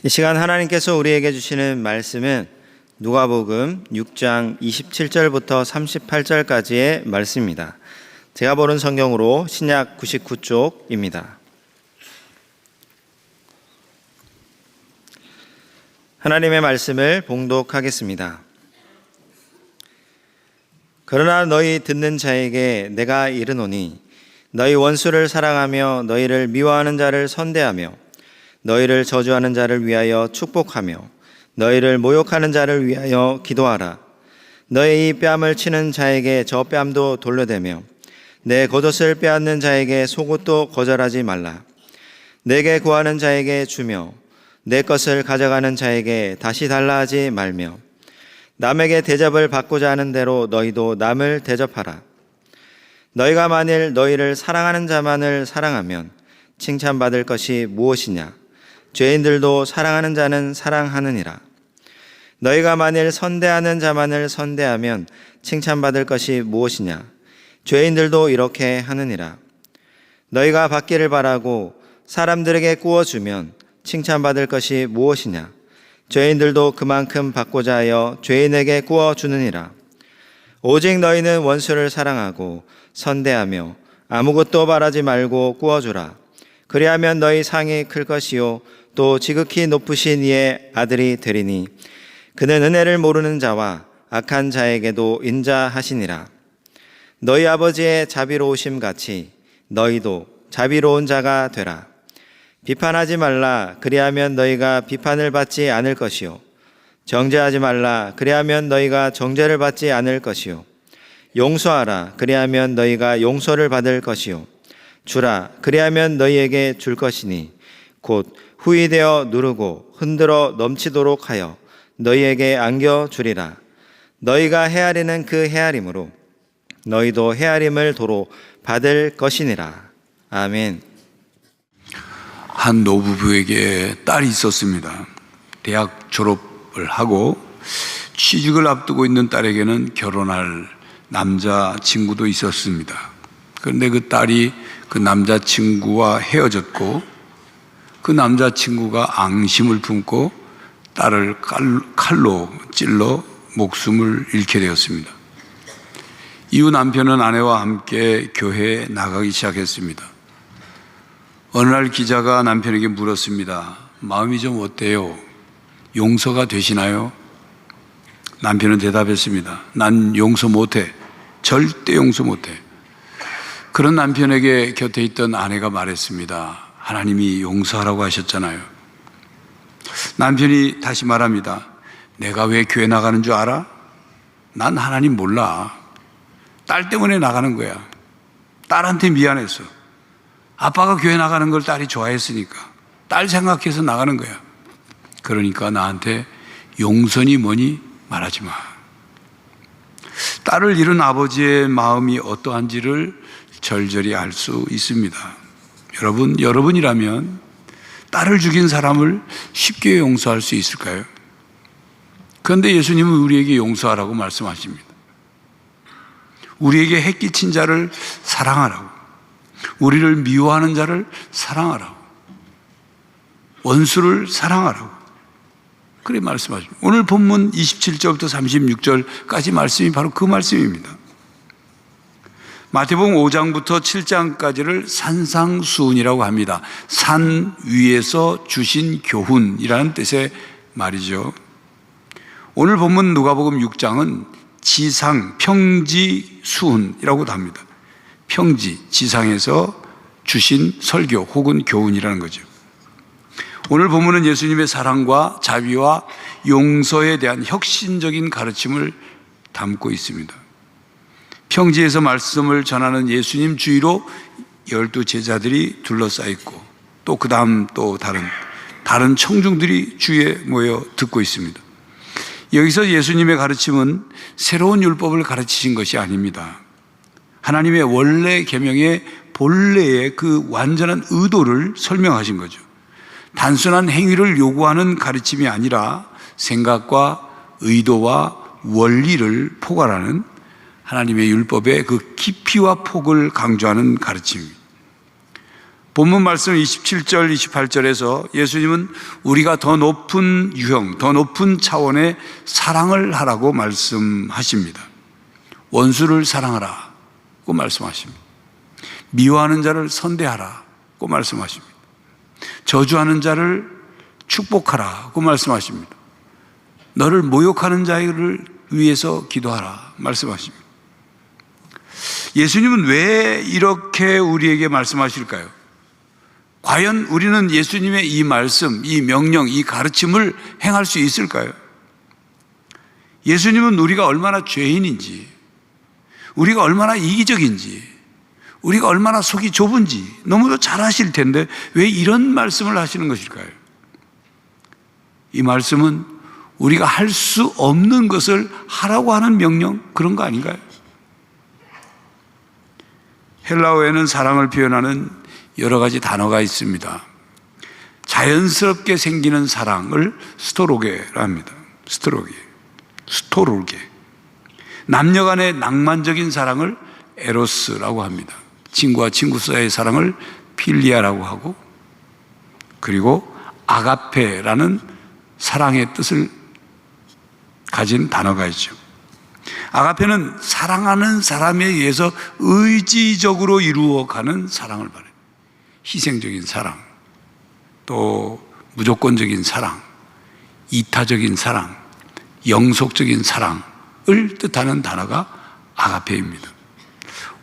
이 시간 하나님께서 우리에게 주시는 말씀은 누가복음 6장 27절부터 38절까지의 말씀입니다. 제가 보는 성경으로 신약 99쪽입니다. 하나님의 말씀을 봉독하겠습니다. 그러나 너희 듣는 자에게 내가 이르노니 너희 원수를 사랑하며 너희를 미워하는 자를 선대하며 너희를 저주하는 자를 위하여 축복하며 너희를 모욕하는 자를 위하여 기도하라. 너희 이 뺨을 치는 자에게 저 뺨도 돌려대며 내 겉옷을 빼앗는 자에게 속옷도 거절하지 말라. 내게 구하는 자에게 주며 내 것을 가져가는 자에게 다시 달라 하지 말며 남에게 대접을 받고자 하는 대로 너희도 남을 대접하라. 너희가 만일 너희를 사랑하는 자만을 사랑하면 칭찬받을 것이 무엇이냐? 죄인들도 사랑하는 자는 사랑하느니라. 너희가 만일 선대하는 자만을 선대하면 칭찬받을 것이 무엇이냐? 죄인들도 이렇게 하느니라. 너희가 받기를 바라고 사람들에게 구워주면 칭찬받을 것이 무엇이냐? 죄인들도 그만큼 받고자 하여 죄인에게 구워주느니라. 오직 너희는 원수를 사랑하고 선대하며 아무것도 바라지 말고 구워주라. 그리하면 너희 상이 클 것이요 또 지극히 높으신 이의 아들이 되리니 그는 은혜를 모르는 자와 악한 자에게도 인자하시니라. 너희 아버지의 자비로우심 같이 너희도 자비로운 자가 되라. 비판하지 말라. 그리하면 너희가 비판을 받지 않을 것이요 정죄하지 말라. 그리하면 너희가 정죄를 받지 않을 것이요 용서하라. 그리하면 너희가 용서를 받을 것이요 주라. 그리하면 너희에게 줄 것이니 곧 후이되어 누르고 흔들어 넘치도록 하여 너희에게 안겨주리라. 너희가 헤아리는 그 헤아림으로 너희도 헤아림을 도로 받을 것이니라. 아멘. 한 노부부에게 딸이 있었습니다. 대학 졸업을 하고 취직을 앞두고 있는 딸에게는 결혼할 남자친구도 있었습니다. 그런데 그 딸이 그 남자친구와 헤어졌고 그 남자친구가 앙심을 품고 딸을 칼로 찔러 목숨을 잃게 되었습니다. 이후 남편은 아내와 함께 교회에 나가기 시작했습니다. 어느 날 기자가 남편에게 물었습니다. 마음이 좀 어때요? 용서가 되시나요? 남편은 대답했습니다. 난 용서 못해. 절대 용서 못해. 그런 남편에게 곁에 있던 아내가 말했습니다. 하나님이 용서하라고 하셨잖아요. 남편이 다시 말합니다. 내가 왜 교회 나가는 줄 알아? 난 하나님 몰라. 딸 때문에 나가는 거야. 딸한테 미안해서. 아빠가 교회 나가는 걸 딸이 좋아했으니까 딸 생각해서 나가는 거야. 그러니까 나한테 용서니 뭐니 말하지 마. 딸을 잃은 아버지의 마음이 어떠한지를 절절히 알 수 있습니다. 여러분이라면 딸을 죽인 사람을 쉽게 용서할 수 있을까요? 그런데 예수님은 우리에게 용서하라고 말씀하십니다. 우리에게 해끼친 자를 사랑하라고, 우리를 미워하는 자를 사랑하라고, 원수를 사랑하라고 그렇게 말씀하십니다. 오늘 본문 27절부터 36절까지 말씀이 바로 그 말씀입니다. 마태복음 5장부터 7장까지를 산상수훈이라고 합니다. 산 위에서 주신 교훈이라는 뜻의 말이죠. 오늘 본문 누가복음 6장은 지상, 평지수훈이라고도 합니다. 평지, 지상에서 주신 설교 혹은 교훈이라는 거죠. 오늘 본문은 예수님의 사랑과 자비와 용서에 대한 혁신적인 가르침을 담고 있습니다. 평지에서 말씀을 전하는 예수님 주위로 12 제자들이 둘러싸여 있고 또 그 다음 또 다른 청중들이 주위에 모여 듣고 있습니다. 여기서 예수님의 가르침은 새로운 율법을 가르치신 것이 아닙니다. 하나님의 원래 계명의 본래의 그 완전한 의도를 설명하신 거죠. 단순한 행위를 요구하는 가르침이 아니라 생각과 의도와 원리를 포괄하는 하나님의 율법의 그 깊이와 폭을 강조하는 가르침입니다. 본문 말씀 27절, 28절에서 예수님은 우리가 더 높은 유형, 더 높은 차원의 사랑을 하라고 말씀하십니다. 원수를 사랑하라고 말씀하십니다. 미워하는 자를 선대하라고 말씀하십니다. 저주하는 자를 축복하라고 말씀하십니다. 너를 모욕하는 자를 위해서 기도하라 말씀하십니다. 예수님은 왜 이렇게 우리에게 말씀하실까요? 과연 우리는 예수님의 이 말씀, 이 명령, 이 가르침을 행할 수 있을까요? 예수님은 우리가 얼마나 죄인인지, 우리가 얼마나 이기적인지, 우리가 얼마나 속이 좁은지 너무도 잘 아실 텐데 왜 이런 말씀을 하시는 것일까요? 이 말씀은 우리가 할 수 없는 것을 하라고 하는 명령, 그런 거 아닌가요? 헬라어에는 사랑을 표현하는 여러 가지 단어가 있습니다. 자연스럽게 생기는 사랑을 스토로게라 합니다. 스토로게. 남녀 간의 낭만적인 사랑을 에로스라고 합니다. 친구와 친구 사이의 사랑을 필리아라고 하고, 그리고 아가페라는 사랑의 뜻을 가진 단어가 있죠. 아가페는 사랑하는 사람에 의해서 의지적으로 이루어가는 사랑을 말해요. 희생적인 사랑, 또 무조건적인 사랑, 이타적인 사랑, 영속적인 사랑을 뜻하는 단어가 아가페입니다.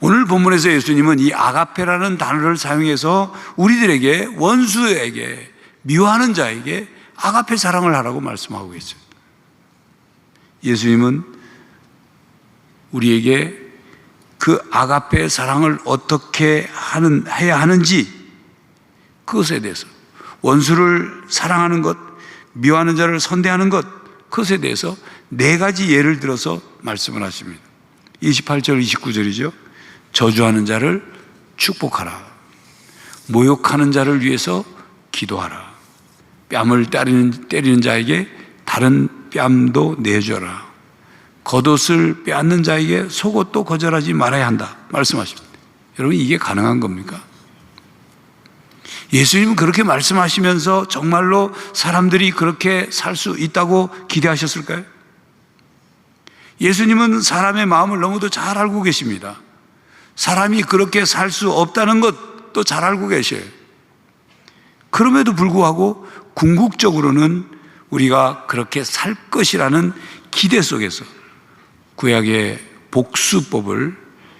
오늘 본문에서 예수님은 이 아가페라는 단어를 사용해서 우리들에게, 원수에게, 미워하는 자에게 아가페 사랑을 하라고 말씀하고 계세요. 예수님은 우리에게 그 아가페 사랑을 어떻게 해야 하는지, 그것에 대해서, 원수를 사랑하는 것, 미워하는 자를 선대하는 것, 그것에 대해서 4가지 예를 들어서 말씀을 하십니다. 28절, 29절이죠. 저주하는 자를 축복하라. 모욕하는 자를 위해서 기도하라. 뺨을 때리는 자에게 다른 뺨도 내줘라. 겉옷을 빼앗는 자에게 속옷도 거절하지 말아야 한다 말씀하십니다. 여러분, 이게 가능한 겁니까? 예수님은 그렇게 말씀하시면서 정말로 사람들이 그렇게 살 수 있다고 기대하셨을까요? 예수님은 사람의 마음을 너무도 잘 알고 계십니다. 사람이 그렇게 살 수 없다는 것도 잘 알고 계셔요. 그럼에도 불구하고 궁극적으로는 우리가 그렇게 살 것이라는 기대 속에서 구약의 복수법을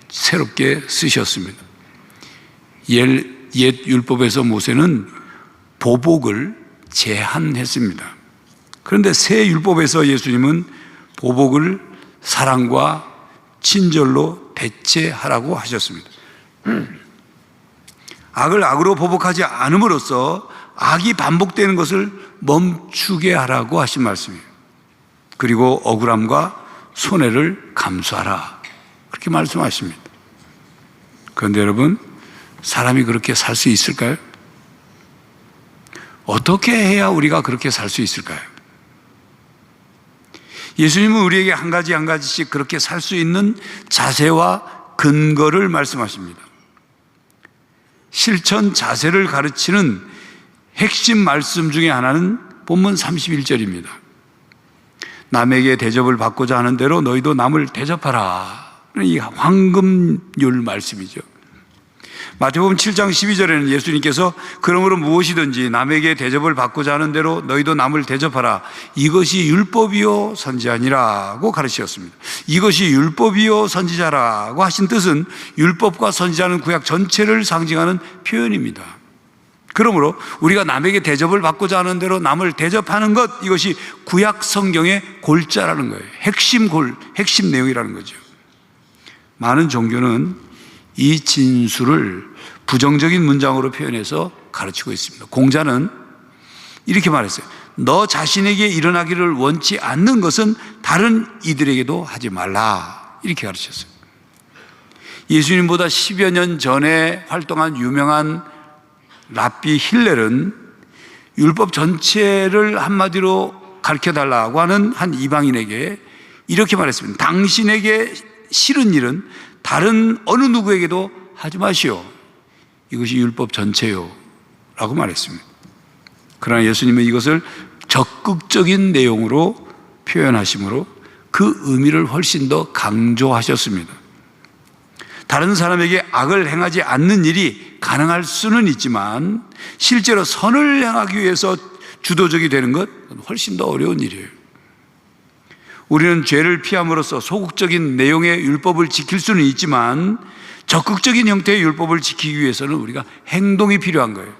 새롭게 쓰셨습니다. 옛 율법에서 모세는 보복을 제한했습니다. 그런데 새 율법에서 예수님은 보복을 사랑과 친절로 대체하라고 하셨습니다. 악을 악으로 보복하지 않음으로써 악이 반복되는 것을 멈추게 하라고 하신 말씀이에요. 그리고 억울함과 손해를 감수하라, 그렇게 말씀하십니다. 그런데 여러분, 사람이 그렇게 살 수 있을까요? 어떻게 해야 우리가 그렇게 살 수 있을까요? 예수님은 우리에게 한 가지 한 가지씩 그렇게 살 수 있는 자세와 근거를 말씀하십니다. 실천 자세를 가르치는 핵심 말씀 중에 하나는 본문 31절입니다. 남에게 대접을 받고자 하는 대로 너희도 남을 대접하라. 이 황금률 말씀이죠. 마태복음 7장 12절에는 예수님께서 그러므로 무엇이든지 남에게 대접을 받고자 하는 대로 너희도 남을 대접하라. 이것이 율법이요 선지자니라고 가르치셨습니다. 이것이 율법이요 선지자라고 하신 뜻은 율법과 선지자는 구약 전체를 상징하는 표현입니다. 그러므로 우리가 남에게 대접을 받고자 하는 대로 남을 대접하는 것, 이것이 구약 성경의 골자라는 거예요. 핵심 내용이라는 거죠. 많은 종교는 이 진술을 부정적인 문장으로 표현해서 가르치고 있습니다. 공자는 이렇게 말했어요. 너 자신에게 일어나기를 원치 않는 것은 다른 이들에게도 하지 말라, 이렇게 가르쳤어요. 예수님보다 10여 년 전에 활동한 유명한 랍비 힐렐은 율법 전체를 한마디로 가르쳐달라고 하는 한 이방인에게 이렇게 말했습니다. 당신에게 싫은 일은 다른 어느 누구에게도 하지 마시오. 이것이 율법 전체요 라고 말했습니다. 그러나 예수님은 이것을 적극적인 내용으로 표현하시므로 그 의미를 훨씬 더 강조하셨습니다. 다른 사람에게 악을 행하지 않는 일이 가능할 수는 있지만 실제로 선을 행하기 위해서 주도적이 되는 것 훨씬 더 어려운 일이에요. 우리는 죄를 피함으로써 소극적인 내용의 율법을 지킬 수는 있지만 적극적인 형태의 율법을 지키기 위해서는 우리가 행동이 필요한 거예요.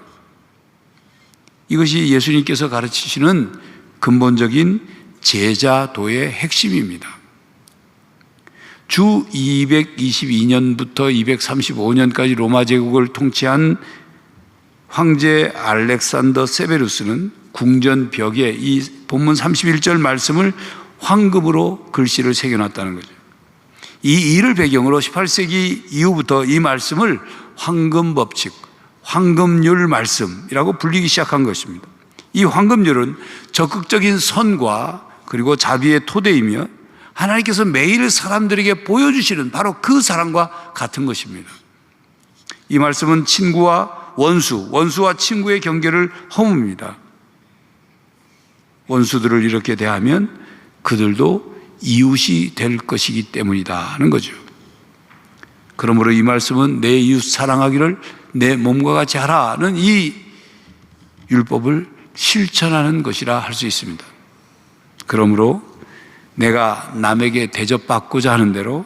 이것이 예수님께서 가르치시는 근본적인 제자도의 핵심입니다. 주 222년부터 235년까지 로마 제국을 통치한 황제 알렉산더 세베루스는 궁전 벽에 이 본문 31절 말씀을 황금으로 글씨를 새겨놨다는 거죠. 이 일을 배경으로 18세기 이후부터 이 말씀을 황금 법칙, 황금률 말씀이라고 불리기 시작한 것입니다. 이 황금률은 적극적인 선과 그리고 자비의 토대이며 하나님께서 매일 사람들에게 보여주시는 바로 그 사랑과 같은 것입니다. 이 말씀은 친구와 원수와 친구의 경계를 허뭅니다. 원수들을 이렇게 대하면 그들도 이웃이 될 것이기 때문이다 하는 거죠. 그러므로 이 말씀은 내 이웃 사랑하기를 내 몸과 같이 하라는 이 율법을 실천하는 것이라 할 수 있습니다. 그러므로 내가 남에게 대접받고자 하는 대로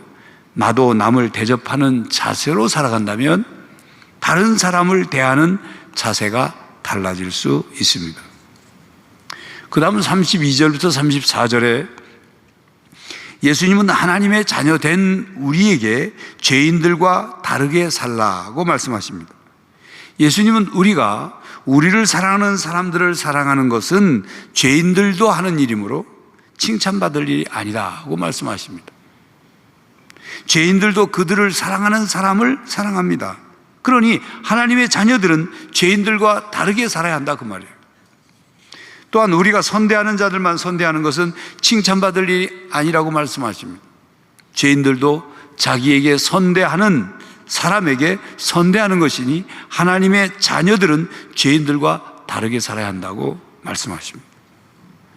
나도 남을 대접하는 자세로 살아간다면 다른 사람을 대하는 자세가 달라질 수 있습니다. 그 다음 32절부터 34절에 예수님은 하나님의 자녀 된 우리에게 죄인들과 다르게 살라고 말씀하십니다. 예수님은 우리가 우리를 사랑하는 사람들을 사랑하는 것은 죄인들도 하는 일이므로 칭찬받을 일이 아니라고 말씀하십니다. 죄인들도 그들을 사랑하는 사람을 사랑합니다. 그러니 하나님의 자녀들은 죄인들과 다르게 살아야 한다 그 말이에요. 또한 우리가 선대하는 자들만 선대하는 것은 칭찬받을 일이 아니라고 말씀하십니다. 죄인들도 자기에게 선대하는 사람에게 선대하는 것이니 하나님의 자녀들은 죄인들과 다르게 살아야 한다고 말씀하십니다.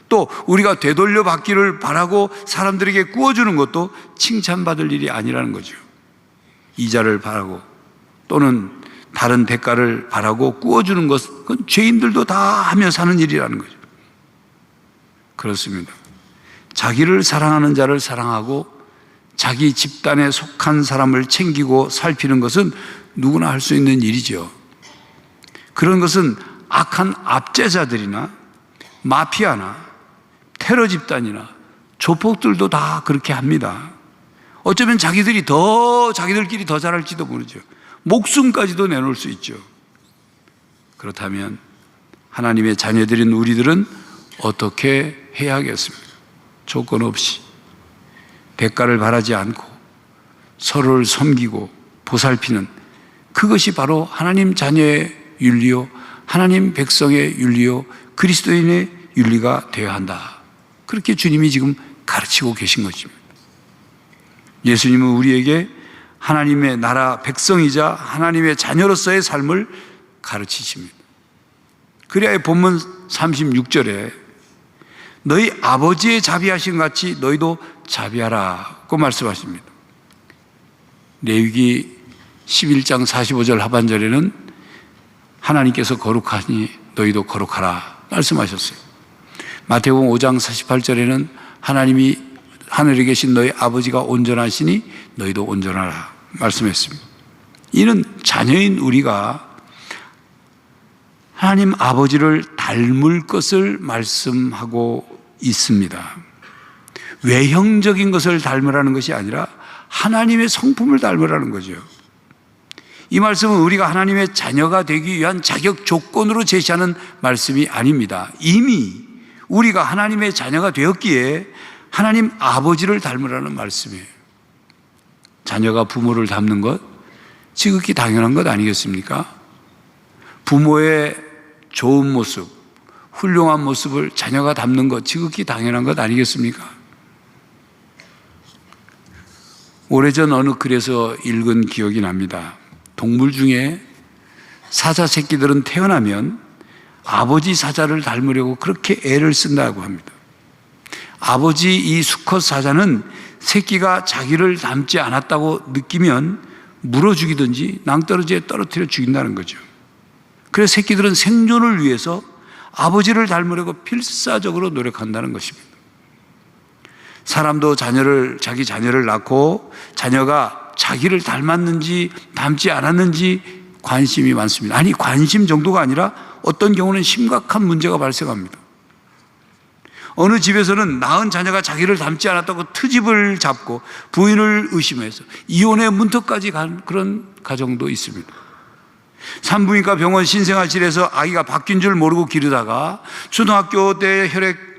또 우리가 되돌려 받기를 바라고 사람들에게 구워주는 것도 칭찬받을 일이 아니라는 거죠. 이자를 바라고 또는 다른 대가를 바라고 구워주는 것은 죄인들도 다 하며 사는 일이라는 거죠. 그렇습니다. 자기를 사랑하는 자를 사랑하고 자기 집단에 속한 사람을 챙기고 살피는 것은 누구나 할 수 있는 일이죠. 그런 것은 악한 압제자들이나 마피아나 테러 집단이나 조폭들도 다 그렇게 합니다. 어쩌면 자기들끼리 더 잘할지도 모르죠. 목숨까지도 내놓을 수 있죠. 그렇다면 하나님의 자녀들인 우리들은 어떻게 해야겠습니까? 조건 없이 대가를 바라지 않고 서로를 섬기고 보살피는 그것이 바로 하나님 자녀의 윤리요, 하나님 백성의 윤리요, 그리스도인의 윤리가 되어야 한다. 그렇게 주님이 지금 가르치고 계신 것입니다. 예수님은 우리에게 하나님의 나라 백성이자 하나님의 자녀로서의 삶을 가르치십니다. 그래야 본문 36절에 너희 아버지의 자비하신 같이 너희도 자비하라고 말씀하십니다. 레위기 11장 45절 하반절에는 하나님께서 거룩하니 너희도 거룩하라 말씀하셨어요. 마태복음 5장 48절에는 하나님이 하늘에 계신 너희 아버지가 온전하시니 너희도 온전하라 말씀했습니다. 이는 자녀인 우리가 하나님 아버지를 닮을 것을 말씀하고 있습니다. 외형적인 것을 닮으라는 것이 아니라 하나님의 성품을 닮으라는 거죠. 이 말씀은 우리가 하나님의 자녀가 되기 위한 자격 조건으로 제시하는 말씀이 아닙니다. 이미 우리가 하나님의 자녀가 되었기에 하나님 아버지를 닮으라는 말씀이에요. 자녀가 부모를 닮는 것 지극히 당연한 것 아니겠습니까? 부모의 좋은 모습, 훌륭한 모습을 자녀가 닮는 것 지극히 당연한 것 아니겠습니까? 오래전 어느 글에서 읽은 기억이 납니다. 동물 중에 사자 새끼들은 태어나면 아버지 사자를 닮으려고 그렇게 애를 쓴다고 합니다. 아버지 이 수컷 사자는 새끼가 자기를 닮지 않았다고 느끼면 물어 죽이든지 낭떠러지에 떨어뜨려 죽인다는 거죠. 그래서 새끼들은 생존을 위해서 아버지를 닮으려고 필사적으로 노력한다는 것입니다. 사람도 자기 자녀를 낳고 자녀가 자기를 닮았는지 닮지 않았는지 관심이 많습니다. 아니, 관심 정도가 아니라 어떤 경우는 심각한 문제가 발생합니다. 어느 집에서는 낳은 자녀가 자기를 닮지 않았다고 트집을 잡고 부인을 의심해서 이혼의 문턱까지 간 그런 가정도 있습니다. 산부인과 병원 신생아실에서 아기가 바뀐 줄 모르고 기르다가 초등학교 때 혈액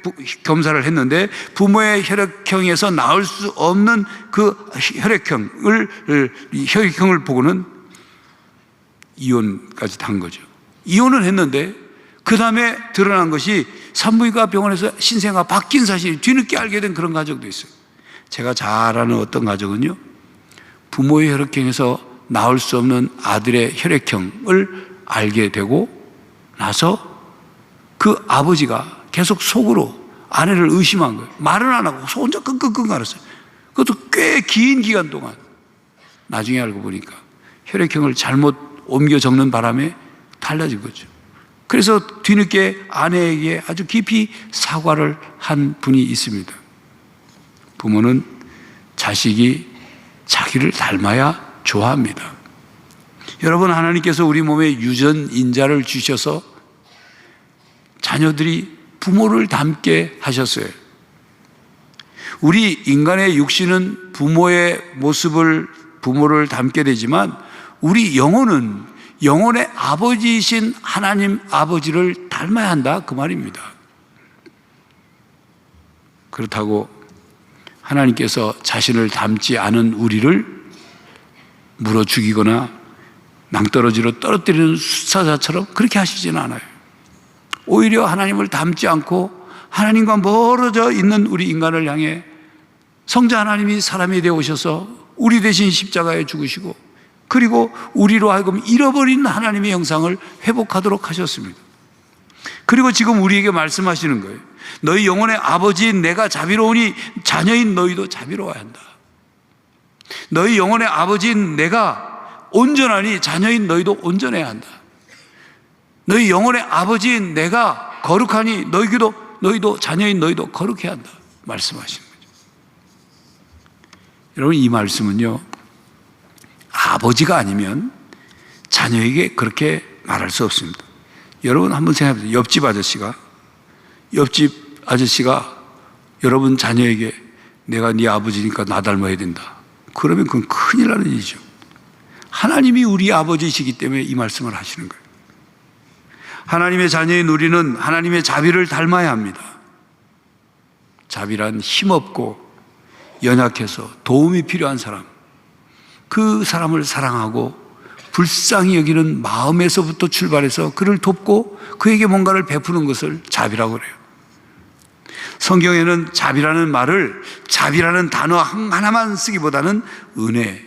검사를 했는데 부모의 혈액형에서 나올 수 없는 그 혈액형을 보고는 이혼까지 단 거죠. 이혼을 했는데 그 다음에 드러난 것이 산부인과 병원에서 신생아 바뀐 사실이 뒤늦게 알게 된 그런 가정도 있어요. 제가 잘 아는 어떤 가정은요, 부모의 혈액형에서 나올 수 없는 아들의 혈액형을 알게 되고 나서 그 아버지가 계속 속으로 아내를 의심한 거예요. 말은 안 하고 혼자 끙끙끙 앓았어요. 그것도 꽤 긴 기간 동안. 나중에 알고 보니까 혈액형을 잘못 옮겨 적는 바람에 달라진 거죠. 그래서 뒤늦게 아내에게 아주 깊이 사과를 한 분이 있습니다. 부모는 자식이 자기를 닮아야 좋아합니다. 여러분, 하나님께서 우리 몸에 유전인자를 주셔서 자녀들이 부모를 닮게 하셨어요. 우리 인간의 육신은 부모의 모습을, 부모를 닮게 되지만 우리 영혼은 영혼의 아버지이신 하나님 아버지를 닮아야 한다, 그 말입니다. 그렇다고 하나님께서 자신을 닮지 않은 우리를 물어 죽이거나 낭떠러지로 떨어뜨리는 수사자처럼 그렇게 하시지는 않아요. 오히려 하나님을 닮지 않고 하나님과 멀어져 있는 우리 인간을 향해 성자 하나님이 사람이 되어 오셔서 우리 대신 십자가에 죽으시고 그리고 우리로 하여금 잃어버린 하나님의 형상을 회복하도록 하셨습니다. 그리고 지금 우리에게 말씀하시는 거예요. 너희 영혼의 아버지인 내가 자비로우니 자녀인 너희도 자비로워야 한다. 너희 영혼의 아버지인 내가 온전하니 자녀인 너희도 온전해야 한다. 너희 영혼의 아버지인 내가 거룩하니 너희도 자녀인 너희도 거룩해야 한다 말씀하시는 거죠. 여러분, 이 말씀은요, 아버지가 아니면 자녀에게 그렇게 말할 수 없습니다. 여러분 한번 생각해 보세요. 옆집 아저씨가 여러분 자녀에게 내가 네 아버지니까 나 닮아야 된다, 그러면 그건 큰일 나는 일이죠. 하나님이 우리 아버지이시기 때문에 이 말씀을 하시는 거예요. 하나님의 자녀인 우리는 하나님의 자비를 닮아야 합니다. 자비란 힘없고 연약해서 도움이 필요한 사람, 그 사람을 사랑하고 불쌍히 여기는 마음에서부터 출발해서 그를 돕고 그에게 뭔가를 베푸는 것을 자비라고 그래요. 성경에는 자비라는 단어 하나만 쓰기보다는 은혜,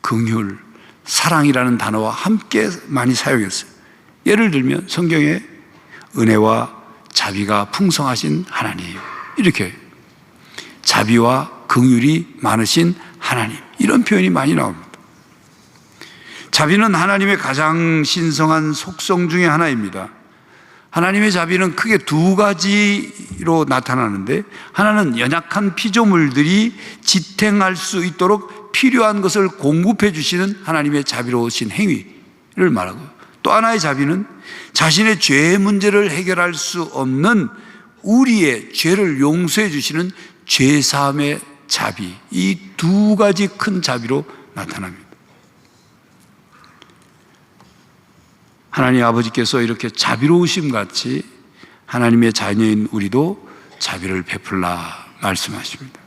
긍휼, 사랑이라는 단어와 함께 많이 사용했어요. 예를 들면 성경에 은혜와 자비가 풍성하신 하나님, 이렇게 자비와 긍휼이 많으신 하나님, 이런 표현이 많이 나옵니다. 자비는 하나님의 가장 신성한 속성 중에 하나입니다. 하나님의 자비는 크게 두 가지로 나타나는데, 하나는 연약한 피조물들이 지탱할 수 있도록 필요한 것을 공급해 주시는 하나님의 자비로우신 행위를 말하고, 또 하나의 자비는 자신의 죄의 문제를 해결할 수 없는 우리의 죄를 용서해 주시는 죄사함의 자비, 이 두 가지 큰 자비로 나타납니다. 하나님 아버지께서 이렇게 자비로우심 같이 하나님의 자녀인 우리도 자비를 베풀라 말씀하십니다.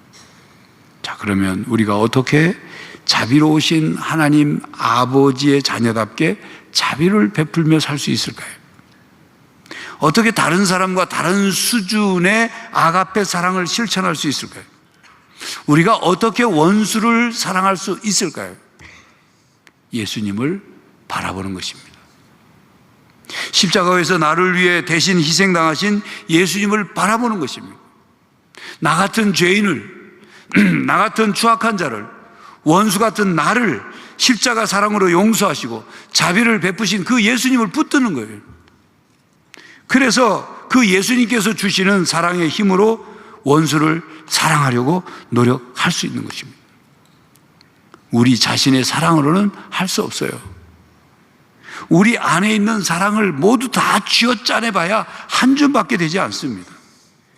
자, 그러면 우리가 어떻게 자비로우신 하나님 아버지의 자녀답게 자비를 베풀며 살 수 있을까요? 어떻게 다른 사람과 다른 수준의 아가페 사랑을 실천할 수 있을까요? 우리가 어떻게 원수를 사랑할 수 있을까요? 예수님을 바라보는 것입니다. 십자가에서 나를 위해 대신 희생당하신 예수님을 바라보는 것입니다. 나 같은 죄인을, 나 같은 추악한 자를, 원수 같은 나를 십자가 사랑으로 용서하시고 자비를 베푸신 그 예수님을 붙드는 거예요. 그래서 그 예수님께서 주시는 사랑의 힘으로 원수를 사랑하려고 노력할 수 있는 것입니다. 우리 자신의 사랑으로는 할 수 없어요. 우리 안에 있는 사랑을 모두 다 쥐어짜내봐야 한 줌밖에 되지 않습니다.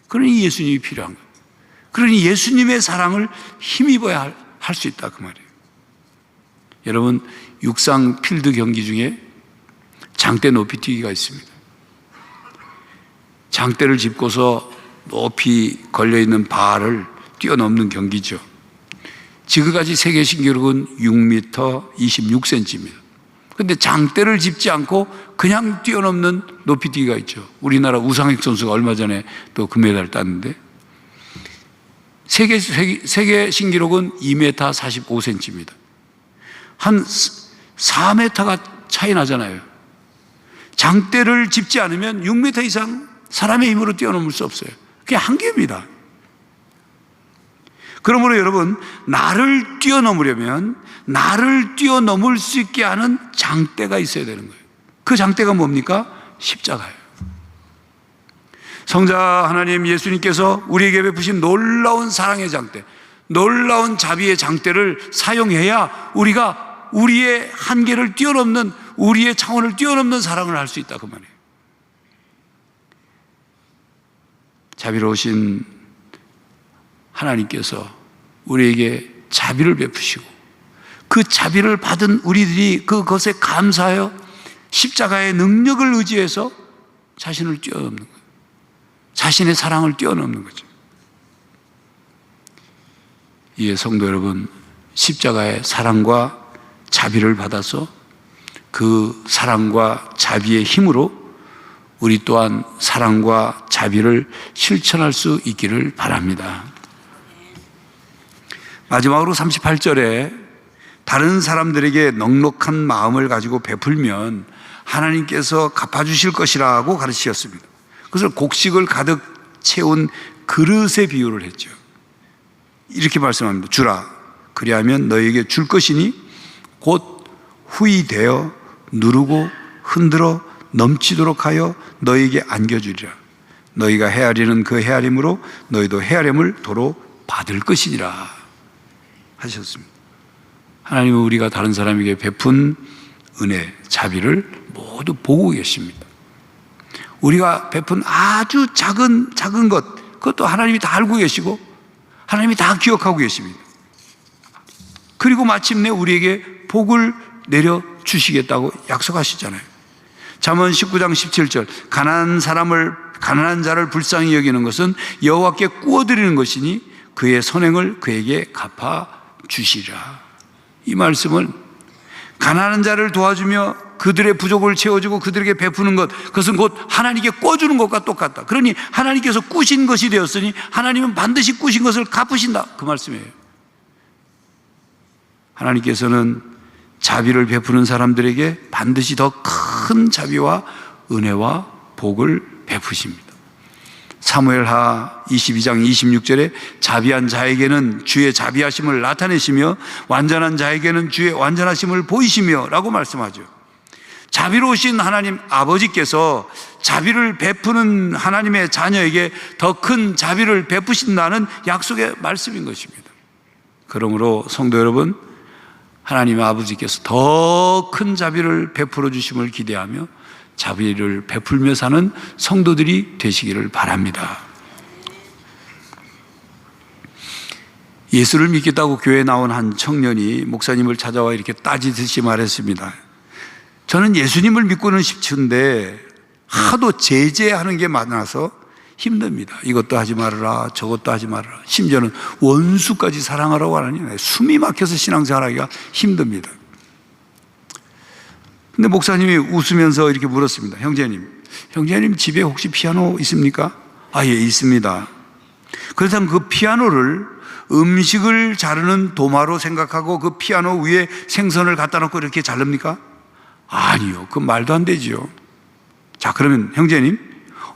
그러니 예수님이 필요한 거예요. 그러니 예수님의 사랑을 힘입어야 할 수 있다 그 말이에요. 여러분, 육상 필드 경기 중에 장대 높이뛰기가 있습니다. 장대를 짚고서 높이 걸려있는 바를 뛰어넘는 경기죠. 지금까지 세계 신기록은 6m 26cm입니다. 그런데 장대를 짚지 않고 그냥 뛰어넘는 높이뛰기가 있죠. 우리나라 우상혁 선수가 얼마 전에 또 금메달을 땄는데 세계 신기록은 2m 45cm입니다. 한 4m가 차이 나잖아요. 장대를 짚지 않으면 6m 이상 사람의 힘으로 뛰어넘을 수 없어요. 그게 한계입니다. 그러므로 여러분, 나를 뛰어넘으려면 나를 뛰어넘을 수 있게 하는 장대가 있어야 되는 거예요. 그 장대가 뭡니까? 십자가예요. 성자 하나님 예수님께서 우리에게 베푸신 놀라운 사랑의 장대, 놀라운 자비의 장대를 사용해야 우리가 우리의 한계를 뛰어넘는, 우리의 차원을 뛰어넘는 사랑을 할 수 있다 그 말이에요. 자비로우신 하나님께서 우리에게 자비를 베푸시고 그 자비를 받은 우리들이 그것에 감사하여 십자가의 능력을 의지해서 자신을 뛰어넘는 거예요. 자신의 사랑을 뛰어넘는 거죠. 이에 성도 여러분, 십자가의 사랑과 자비를 받아서 그 사랑과 자비의 힘으로 우리 또한 사랑과 자비를 실천할 수 있기를 바랍니다. 마지막으로 38절에 다른 사람들에게 넉넉한 마음을 가지고 베풀면 하나님께서 갚아주실 것이라고 가르치셨습니다. 그것을 곡식을 가득 채운 그릇의 비유를 했죠. 이렇게 말씀합니다. 주라, 그리하면 너에게 줄 것이니 곧 후히 되어 누르고 흔들어 넘치도록 하여 너에게 안겨주리라. 너희가 헤아리는 그 헤아림으로 너희도 헤아림을 도로 받을 것이니라 하셨습니다. 하나님은 우리가 다른 사람에게 베푼 은혜, 자비를 모두 보고 계십니다. 우리가 베푼 아주 작은 것, 그것도 하나님이 다 알고 계시고 하나님이 다 기억하고 계십니다. 그리고 마침내 우리에게 복을 내려주시겠다고 약속하시잖아요. 잠언 19장 17절, 가난한 자를 불쌍히 여기는 것은 여호와께 구워드리는 것이니 그의 선행을 그에게 갚아주시라. 이 말씀은 가난한 자를 도와주며 그들의 부족을 채워주고 그들에게 베푸는 것, 그것은 곧 하나님께 꿔주는 것과 똑같다. 그러니 하나님께서 꾸신 것이 되었으니 하나님은 반드시 꾸신 것을 갚으신다, 그 말씀이에요. 하나님께서는 자비를 베푸는 사람들에게 반드시 더 큰 자비와 은혜와 복을 베푸십니다. 사무엘하 22장 26절에 자비한 자에게는 주의 자비하심을 나타내시며 완전한 자에게는 주의 완전하심을 보이시며 라고 말씀하죠. 자비로우신 하나님 아버지께서 자비를 베푸는 하나님의 자녀에게 더 큰 자비를 베푸신다는 약속의 말씀인 것입니다. 그러므로 성도 여러분, 하나님의 아버지께서 더 큰 자비를 베풀어 주심을 기대하며 자비를 베풀며 사는 성도들이 되시기를 바랍니다. 예수를 믿겠다고 교회에 나온 한 청년이 목사님을 찾아와 이렇게 따지듯이 말했습니다. 저는 예수님을 믿고는 싶은데 하도 제재하는 게 많아서 힘듭니다. 이것도 하지 말아라, 저것도 하지 말아라. 심지어는 원수까지 사랑하라고 하니 숨이 막혀서 신앙생활하기가 힘듭니다. 근데 목사님이 웃으면서 이렇게 물었습니다. 형제님 집에 혹시 피아노 있습니까? 아, 예, 있습니다. 그렇다면 그 피아노를 음식을 자르는 도마로 생각하고 그 피아노 위에 생선을 갖다 놓고 이렇게 자릅니까? 아니요, 그 말도 안 되지요. 자, 그러면 형제님,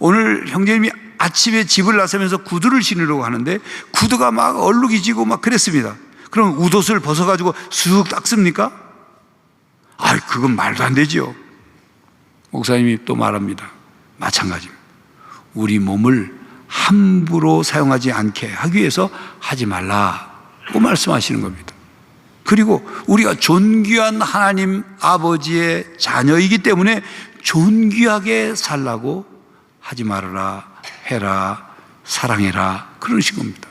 오늘 형제님이 아침에 집을 나서면서 구두를 신으려고 하는데 구두가 막 얼룩이지고 막 그랬습니다. 그럼 웃옷을 벗어가지고 쑥 닦습니까? 그건 말도 안 되죠. 목사님이 또 말합니다. 마찬가지입니다. 우리 몸을 함부로 사용하지 않게 하기 위해서 하지 말라고 말씀하시는 겁니다. 그리고 우리가 존귀한 하나님 아버지의 자녀이기 때문에 존귀하게 살라고 하지 말아라, 해라, 사랑해라, 그러신 겁니다.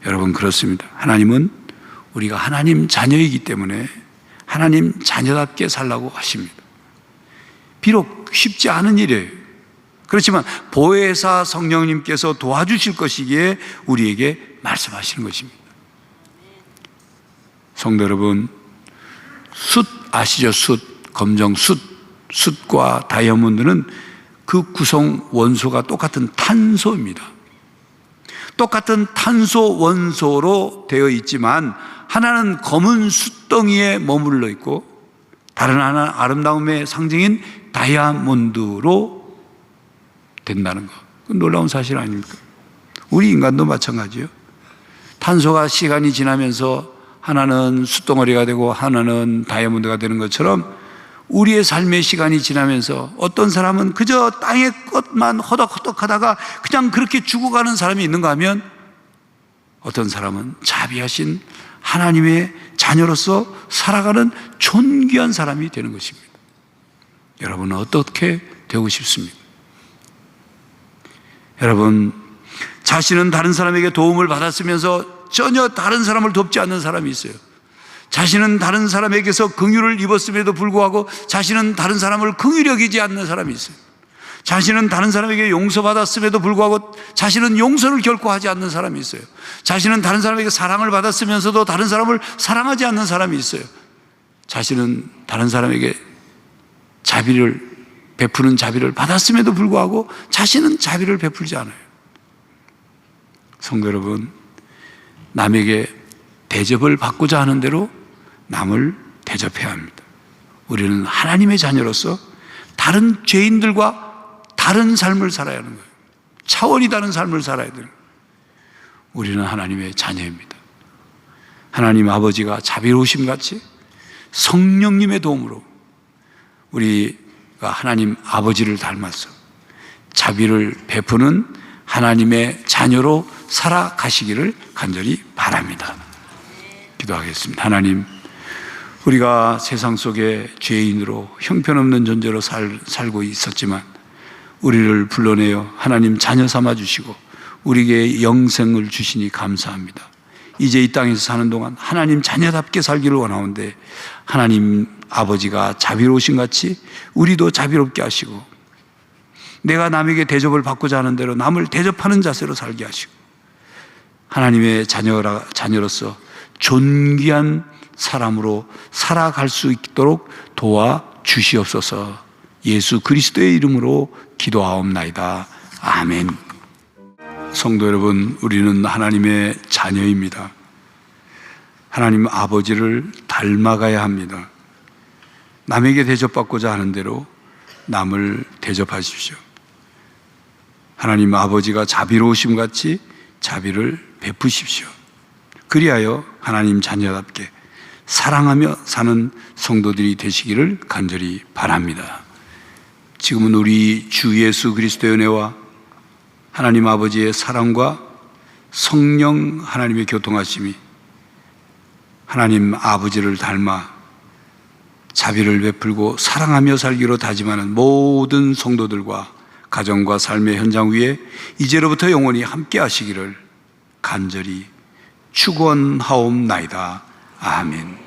여러분, 그렇습니다. 하나님은 우리가 하나님 자녀이기 때문에 하나님 자녀답게 살라고 하십니다. 비록 쉽지 않은 일이에요. 그렇지만 보혜사 성령님께서 도와주실 것이기에 우리에게 말씀하시는 것입니다. 성도 여러분, 숯 아시죠? 숯, 검정 숯, 숯과 다이아몬드는 그 구성 원소가 똑같은 탄소입니다. 똑같은 탄소 원소로 되어 있지만 하나는 검은 숯덩이에 머물러 있고 다른 하나는 아름다움의 상징인 다이아몬드로 된다는 것. 놀라운 사실 아닙니까? 우리 인간도 마찬가지예요. 탄소가 시간이 지나면서 하나는 숯덩어리가 되고 하나는 다이아몬드가 되는 것처럼 우리의 삶의 시간이 지나면서 어떤 사람은 그저 땅의 것만 허덕허덕하다가 그냥 그렇게 죽어가는 사람이 있는가 하면 어떤 사람은 자비하신 하나님의 자녀로서 살아가는 존귀한 사람이 되는 것입니다. 여러분은 어떻게 되고 싶습니까? 여러분, 자신은 다른 사람에게 도움을 받았으면서 전혀 다른 사람을 돕지 않는 사람이 있어요. 자신은 다른 사람에게서 긍휼을 입었음에도 불구하고 자신은 다른 사람을 긍휼히 여기지 않는 사람이 있어요. 자신은 다른 사람에게 용서받았음에도 불구하고 자신은 용서를 결코 하지 않는 사람이 있어요. 자신은 다른 사람에게 사랑을 받았으면서도 다른 사람을 사랑하지 않는 사람이 있어요. 자신은 다른 사람에게 자비를 베푸는 자비를 받았음에도 불구하고 자신은 자비를 베풀지 않아요. 성도 여러분, 남에게 대접을 받고자 하는 대로 남을 대접해야 합니다. 우리는 하나님의 자녀로서 다른 죄인들과 다른 삶을 살아야 하는 거예요. 차원이 다른 삶을 살아야 돼요. 우리는 하나님의 자녀입니다. 하나님 아버지가 자비로우심 같이 성령님의 도움으로 우리가 하나님 아버지를 닮아서 자비를 베푸는 하나님의 자녀로 살아가시기를 간절히 바랍니다. 기도하겠습니다. 하나님, 우리가 세상 속에 죄인으로 형편없는 존재로 살고 있었지만 우리를 불러내어 하나님 자녀 삼아 주시고 우리에게 영생을 주시니 감사합니다. 이제 이 땅에서 사는 동안 하나님 자녀답게 살기를 원하는데 하나님 아버지가 자비로우신 같이 우리도 자비롭게 하시고 내가 남에게 대접을 받고자 하는 대로 남을 대접하는 자세로 살게 하시고 하나님의 자녀로서 존귀한 사람으로 살아갈 수 있도록 도와주시옵소서. 예수 그리스도의 이름으로 기도하옵나이다. 아멘. 성도 여러분, 우리는 하나님의 자녀입니다. 하나님 아버지를 닮아가야 합니다. 남에게 대접받고자 하는 대로 남을 대접하십시오. 하나님 아버지가 자비로우심 같이 자비를 베푸십시오. 그리하여 하나님 자녀답게 사랑하며 사는 성도들이 되시기를 간절히 바랍니다. 지금은 우리 주 예수 그리스도의 은혜와 하나님 아버지의 사랑과 성령 하나님의 교통하심이 하나님 아버지를 닮아 자비를 베풀고 사랑하며 살기로 다짐하는 모든 성도들과 가정과 삶의 현장 위에 이제로부터 영원히 함께 하시기를 간절히 축원하옵나이다. 아멘.